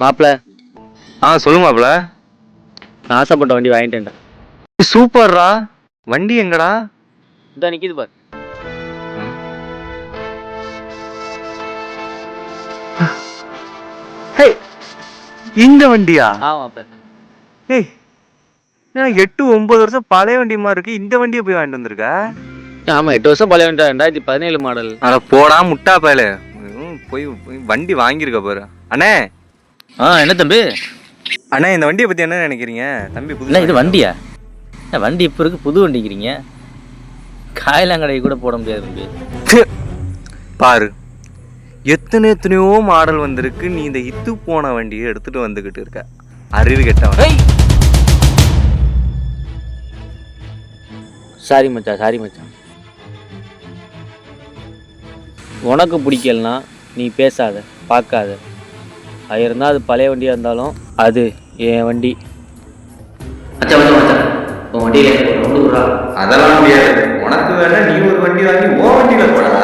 மாப்பிள்ள சொல்லுங்க மாப்பிள்ள. நான் ஆசைப்பட்ட வண்டி வாங்கிட்டேன்டா. சூப்பர்ரா. வண்டி எங்கடா? இதான் நிக்குது பாரு. இந்த வண்டியா? மாப்பிள்ள. ஏய் 8-9 வருஷம் பழைய வண்டி மாதிரி இருக்கு. இந்த வண்டியை போய் வாங்கிட்டு வந்திருக்க? ஆமா 8 வருஷம் பழைய வண்டி, 2017 மாடல். அட போடா முட்டா பயலே. போய் வண்டி வாங்கியிருக்க பாரு. அண்ணே. என்ன தம்பி? அண்ணா இந்த வண்டியை பத்தி என்ன நினைக்கிறீங்க தம்பி? புது இது வண்டியா? வண்டி இப்போ இருக்கு, புது வண்டிக்கிறீங்க. காயலாங்கடை கூட போட முடியாது தம்பி. பாரு எத்தனையோ மாடல் வந்திருக்கு. நீ இந்த இத்து போன வண்டியை எடுத்துட்டு வந்துகிட்டு இருக்க. அறிவு கெட்டவன். சாரி மச்சான். உனக்கு பிடிக்கலனா நீ பேசாத, பார்க்காத. அது இருந்தால் அது பழைய வண்டியாக இருந்தாலும் அது என் வண்டி. உன் வண்டியில் அதெல்லாம் முடியாது. உனக்கு வேணா நீ ஒரு வண்டி வாங்கி ஓ வண்டியில போடா.